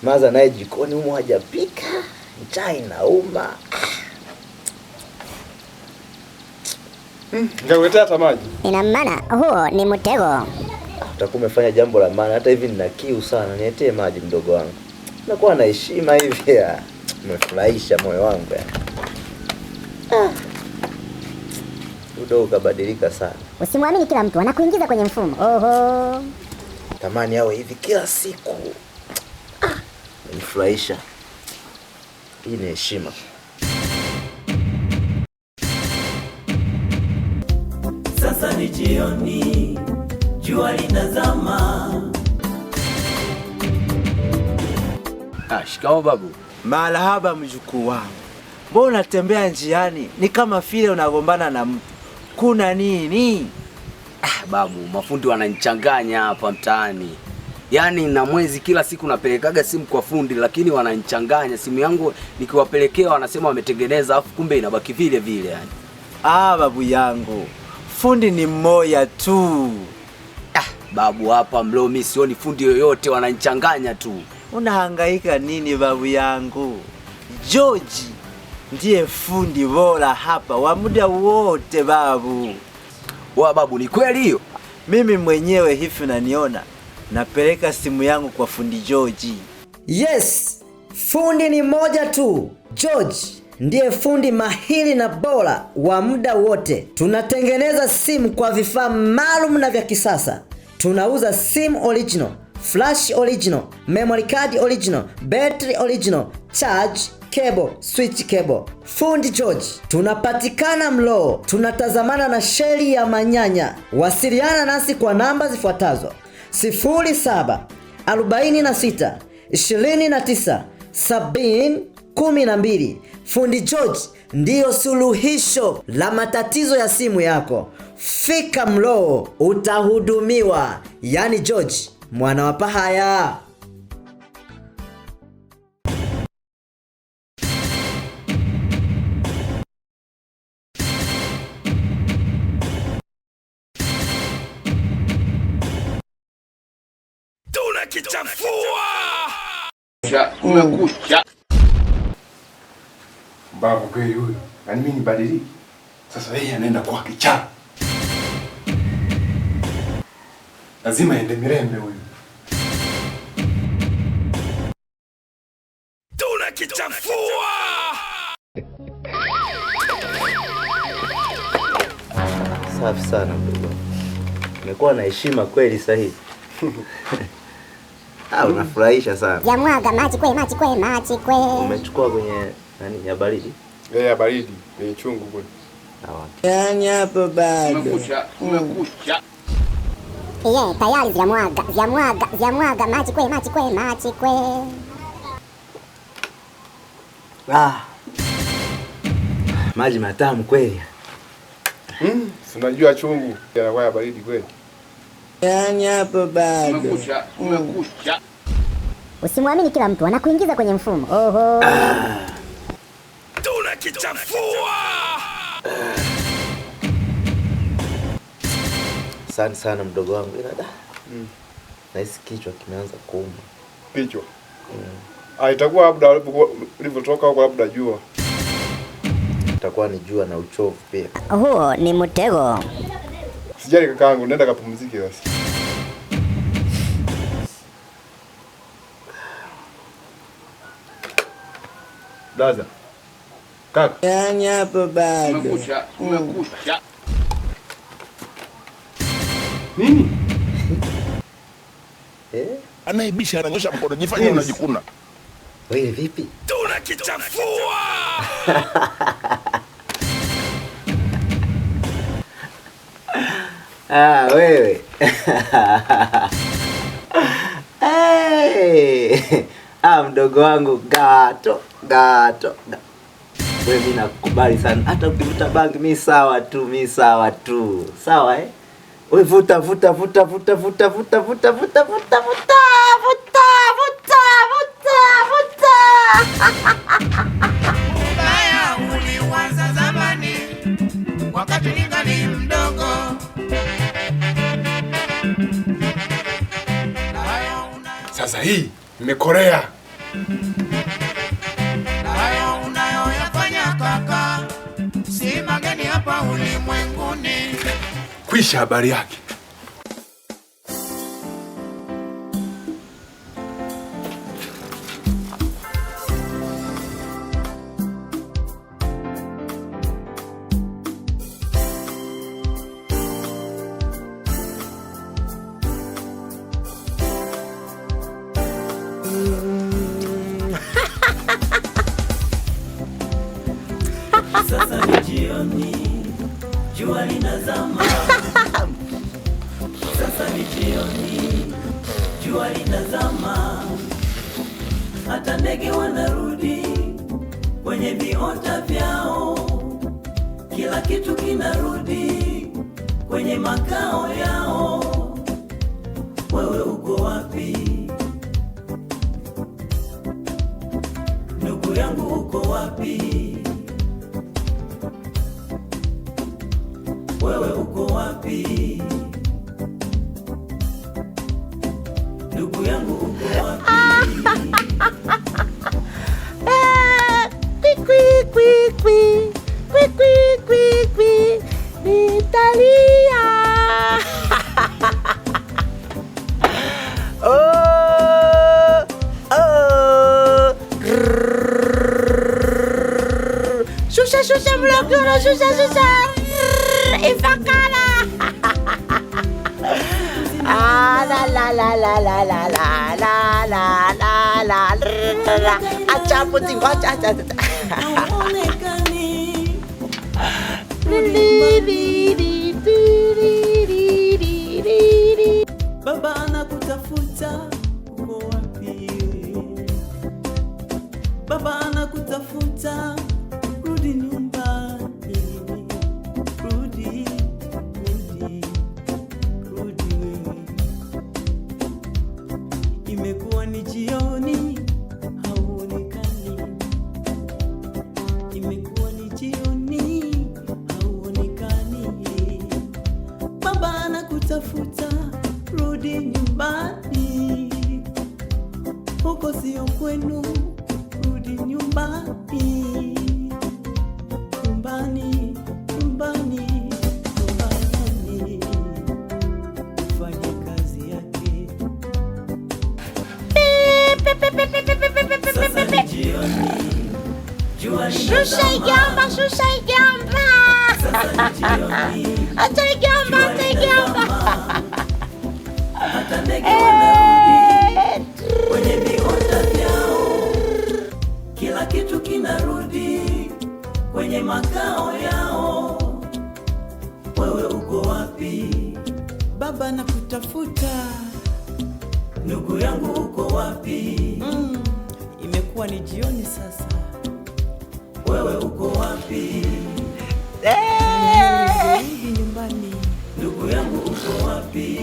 Maza naye jikoni humo hajapika. Njaa inauma. Ngakuletea hata maji. Ina maana huo ni mtego. Utakuwa umefanya jambo la maana. Hata hivi nina kiu sana. Niletee maji mdogo wangu. Nakuwa na heshima hivi ya. Umefurahisha moyo wangu ya. Udo ukabadilika sana. Usimwamini kila mtu, anakuingiza kwenye mfumo. Oho. Tamani awe hivi kila siku. Unifurahisha. Hii ni heshima. Sasa ni jioni, jua linazama. Shikamoo babu. Marahaba mjukuu wangu. Mbona unatembea njiani? Ni kama vile unagombana na mtu. Kuna nini? Babu, mafundi wananichanganya hapa mtaani. Yaani na mwezi kila siku napelekaga simu kwa fundi, lakini wananichanganya. Simu yangu nikiwapelekea wanasema wametengeneza, afu kumbe inabaki vile vile yani. Babu yangu. Fundi ni mmoja tu. Babu, hapa Mlo mimi sioni fundi yoyote, wananichanganya tu. Unahangaika nini babu yangu? George ndiye fundi bora hapa wa muda wote babu. Babu, ni kweli hiyo? Mimi mwenyewe hivi unaniona, napeleka simu yangu kwa fundi George. Yes, fundi ni moja tu. George ndiye fundi mahiri na bora wa muda wote. Tunatengeneza simu kwa vifaa maalum na vya kisasa. Tunauza simu original, flash original, memory card original, battery original, charge cable, switch cable. Fundi George. Tunapatikana Mlo. Tunatazamana na sheli ya Manyanya. Wasiliana nasi kwa namba zifuatazo: 07 46 29 70 12. Fundi George ndiyo suluhisho la matatizo ya simu yako. Fika Mlo, utahudumiwa. Yani George, mwana wa Pahaya. Tunakichafua. Umekucha. Babu kweli huyu. Yaani mimi nibadiliki. Sasa yeye anaenda kwa kichaa. Lazima ende Mirembe huyu. Tunakichafua. Safi sana mdogo. Umekuwa na heshima kweli sahihi. Unafurahisha sana. Yamwaga maji kwe. Umechukua kwenye nani ya baridi? Ya baridi, ni chungu kule. Yani hapo bado. Umekucha. Tayari yamwaga maji kwe. Maji matamu kweli. Si unajua chungu yanakuwa ya baridi kweli. Yani hapo bado. Umekucha. Usimwamini kila mtu, anakuingiza kwenye mfumo. Oho. Tunakichafua. Asante sana mdogo wangu. Nahisi kichwa kimeanza kuuma. Kichwa? Itakuwa labda ulivyotoka huko labda jua. Itakuwa ni jua na uchovu pia. Huo ni mtego. Sijali kakaangu, nenda kapumzike basi. Daza. Kaka. Yani hapo bado. Umekucha. Nini? Anaibisha ananyosha mkono, jifanye unajikuna. Wewe vipi? Tunakichafua. Wewe. Mdogo wangu gato. Wewe mimi nakukubali sana. Hata ukivuta bangi mimi sawa tu. Sawa eh? Wewe vuta. Ubaya ulianza zamani wakati ningali mdogo. Sasa hii imekorea. Na hayo unayoyafanya kaka, si mageni hapa ulimwenguni. Kwisha habari yake. Sasa ni jioni, jua linazama. Sasa ni jioni, jua linazama. Hata ndege wanarudi kwenye viota vyao, kila kitu kinarudi kwenye makao yao. Wewe uko wapi? Ndugu yangu uko wapi? Wewe uko wapi? Ndugu yangu uko wapi? Nitalia. Shusha mlokuro, shusha. Ifakala. La. Acha puti acha. Baba anakutafuta, uko wapi? Baba anakutafuta, rudi nyumbani. Rudi. Imekuwa ni jioni, hauonekani. Imekuwa ni jioni, hauonekani. Baba anakutafuta, rudi nyumbani. Huko sio kwenu, rudi nyumbani. Nyumbani. Fanya kazi yake. Sasa ni jioni, jua linazama. Shusha igamba. Sasa ni jioni, Acha igamba. hata ndege wanarudi kwenye viota vyao, kila kitu kinarudi kwenye makao yao. Wewe uko wapi? Baba nakutafuta. Ndugu yangu uko wapi? Imekuwa ni jioni sasa. Wewe uko wapi? Rudi nyumbani. Ndugu yangu uko wapi?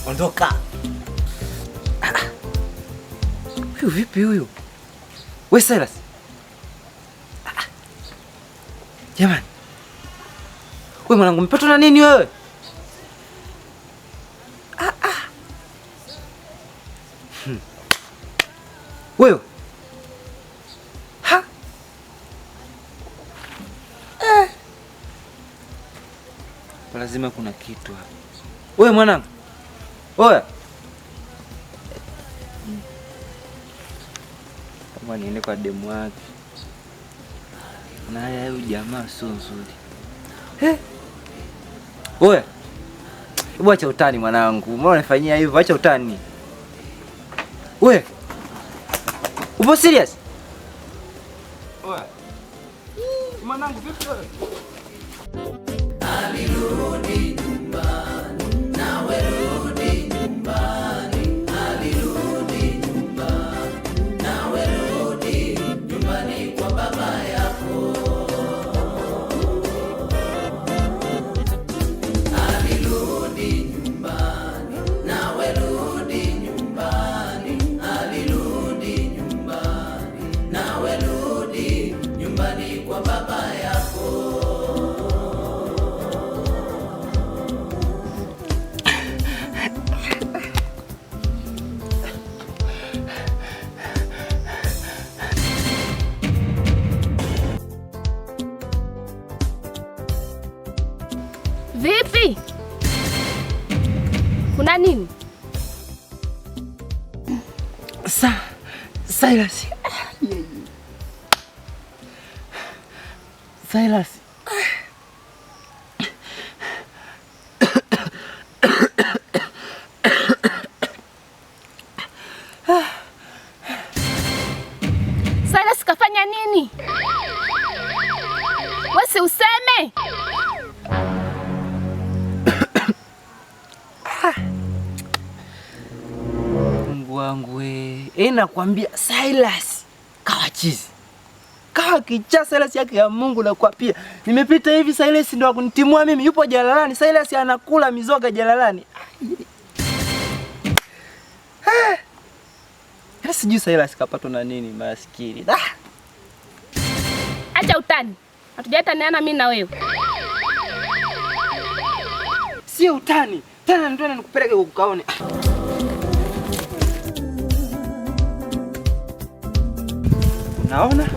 Ondoka. Huyu vipi huyu? We Silas. Jamani. We mwanangu umepatwa na nini wewe? Wewe. Ha? Lazima kuna kitu hapa. Wewe mwanangu. Oya. Kama niende kwa demu wake. Na haya huyu jamaa sio nzuri. Oya. Hebu acha utani mwanangu. Mbona unafanyia hivyo? Acha utani. Wewe. Upo serious? Oya. Mwanangu vipi wewe? Alirudi nyumbani, nawe rudi nyumbani. Alirudi nyumbani, nawe rudi nyumbani kwa baba yako. Alirudi nyumbani, nawe rudi nyumbani. Alirudi nyumbani, nawe rudi nyumbani kwa baba yako. Vipi? Kuna nini? Silas. Silas. Silas kafanya nini? Wasi useme. Mungu wangu we. Nakwambia Silas kawa chizi. Kawa kichaa Silas yake ya Mungu na kwa pia. Nimepita hivi Silas ndo akunitimua mimi, yupo jalalani. Silas anakula mizoga jalalani. Sijui Silas kapatwa na nini maskini. Acha utani. Hatujataniana mimi na wewe. Sio utani. Tena ndio nikupeleke ukaone. Unaona?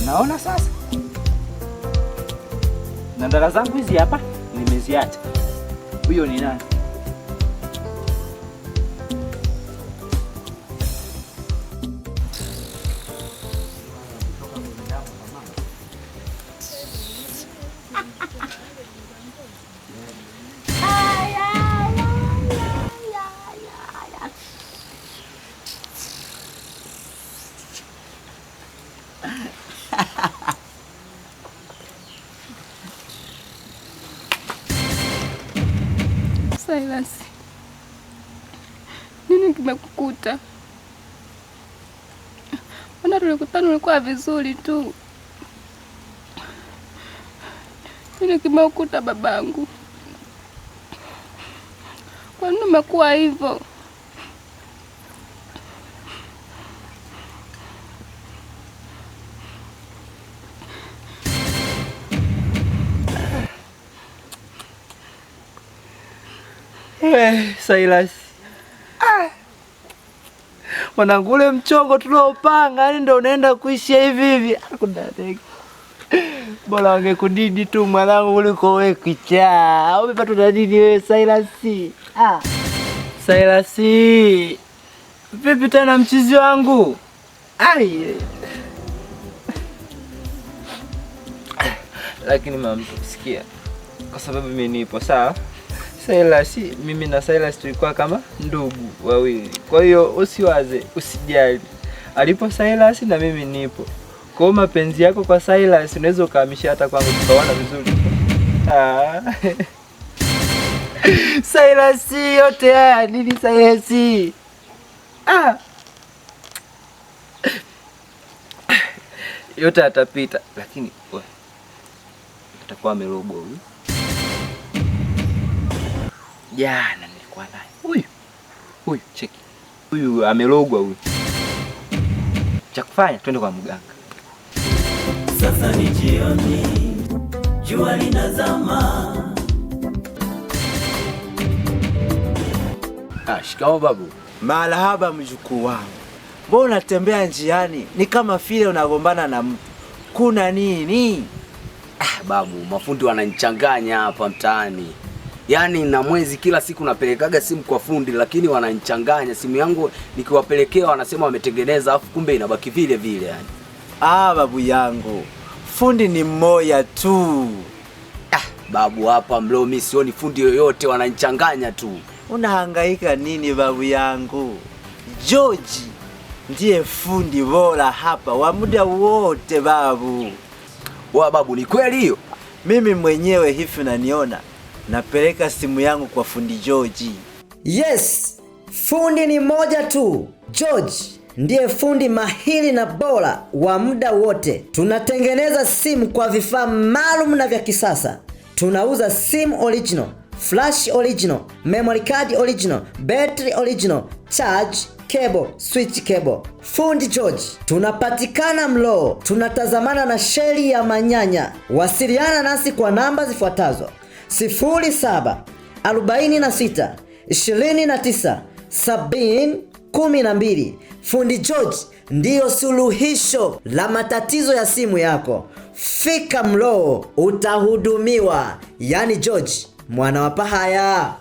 Unaona sasa? Na ndala zangu hizi hapa nimeziacha. Huyo ni nani? Silas, nini kimekukuta? Mbona tulikutana ulikuwa vizuri tu? Nini kimekukuta babangu? Kwa nini umekuwa hivyo? Silas. Mwanangu ule mchongo tuliopanga yani ndio unaenda kuishia hivi hivi. Akudadeki. Bora wangekudidi tu mwanangu uliko wewe kichaa. Umepata nini wewe Silas? Silas. Vipi tena mchizi wangu? Lakini mama sikia. Kwa sababu mimi nipo sawa. Silas, mimi na Silas tulikuwa kama ndugu wawili. Kwa hiyo usiwaze, usijali. Alipo Silas na mimi nipo. Kwa mapenzi yako kwa Silas unaweza ukahamisha hata kwangu tukaona vizuri. Silas, yote haya nini Silas? Yote atapita, lakini wewe atakuwa amerogwa huyu. Jana nilikuwa naye. Huyu cheki. Huyu amelogwa huyu. Cha kufanya twende kwa mganga. Sasa ni jioni. Jua linazama. Shikamoo babu. Marahaba mjukuu wangu. Mbona unatembea njiani? Ni kama vile unagombana na mtu. Kuna nini? Babu, mafundi wananichanganya hapa mtaani. Yaani na mwezi kila siku napelekaga simu kwa fundi lakini wananichanganya. Simu yangu nikiwapelekea wanasema wametengeneza afu kumbe inabaki vile vile yani. Babu yangu. Fundi ni mmoja tu. Babu hapa mlo mimi sioni fundi yoyote wananichanganya tu. Unahangaika nini babu yangu? George ndiye fundi bora hapa wa muda wote babu. Babu ni kweli hiyo? Mimi mwenyewe hivi unaniona. Napeleka simu yangu kwa fundi George. Yes, fundi ni moja tu. George ndiye fundi mahiri na bora wa muda wote. Tunatengeneza simu kwa vifaa maalum na vya kisasa. Tunauza simu original, flash original, memory card original, battery original, charge cable, switch cable. Fundi George. Tunapatikana Mloo. Tunatazamana na sheli ya Manyanya. Wasiliana nasi kwa namba zifuatazo: 07 46 29 70 12. Fundi George ndiyo suluhisho la matatizo ya simu yako. Fika Mlowo utahudumiwa. Yani George mwana wa Pahaya.